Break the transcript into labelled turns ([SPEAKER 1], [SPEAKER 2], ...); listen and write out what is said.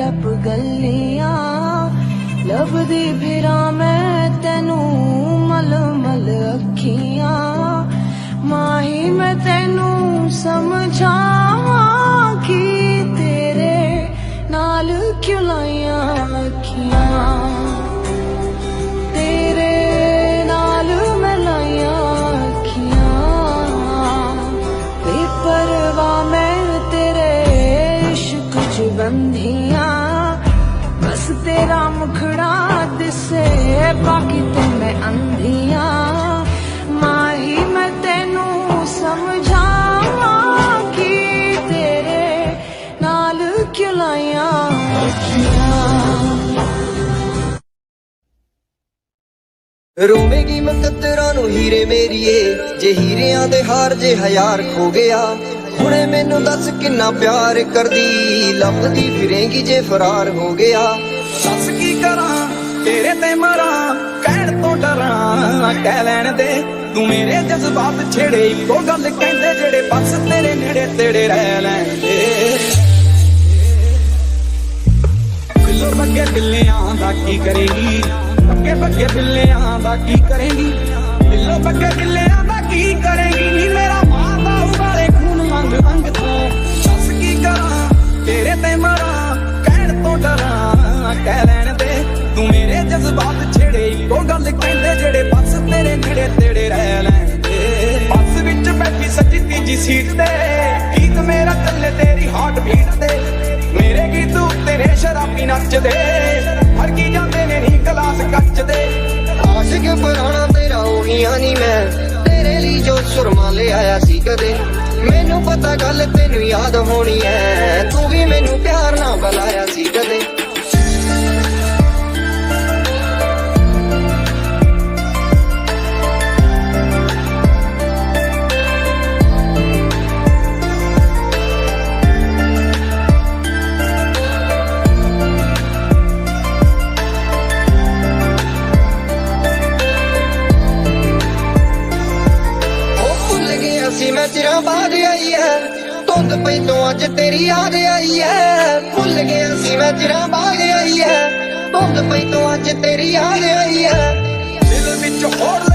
[SPEAKER 1] टप गलियां लभदी फिरां मैं तैनू मल मल अखियां माही मैं तैनू समझावां कि तेरे नाल क्यों लाइयां अखियां तेरे नाल मैं लाइयां अखियां बेपरवाह मैं तेरे इश्क च बंधियां बस तेरा मुखड़ा दिसे बाकी ते मैं अंधियां माही मैं तेनू समझावां कि तेरे नाल क्यों लाइयां अखियां
[SPEAKER 2] रोवेगी मुकद्दरां नूं हीरे मेरीए जे हीरियां दे हार जे हयार खो गया हुणे मैनू दस किन्ना प्यार करदी लभदी फिरेंगी जे फरार हो गया
[SPEAKER 3] दस की करां तेरे ते मरां कहण तो डरां कह लैण दे तू मेरे जज्बात छेड़े इक्को गल कहंदे जेड़े बस तेरे नेड़े तेड़े रह लैण दे बिल्लो बग्गे बिल्लियां दा की करेगी बग्गे बग्गे बिल्लियां दा की करेगी बिल्लो बग्गे बिल्लियां दा की करेगी नी मेरा मां दा उबाले खून मंग मंग तो दस की करां तेरे ते मरां कहण तो डरां कह लैण दे तू मेरे जज्बात छेड़े इक्को गल कहंदे जेड़े बस तेरे नेड़े तेड़े रह लैण दे बस विच बैठी सच्ची तीजी सीट ते गीत मेरा चले तेरी हार्ट बीट ते मेरे गीत तेरे शराबी नचदे फड़की जांदे ने नी गलास कच दे
[SPEAKER 2] आशिक पुराना तेरा ओहियां नी मैं तेरे लिए जो सुरमा ले आया सी कदे मैनू पता गल तेनू याद होनी है तू भी मैनू प्यार ना बुलाया सी कदे मैं चिरां बाद आई है धुंध पई तो अज तेरी याद आई है भुल गया सी मैं चिरां बाद आई है धुंध पई तो अज तेरी याद आई है
[SPEAKER 3] दिल विच होड़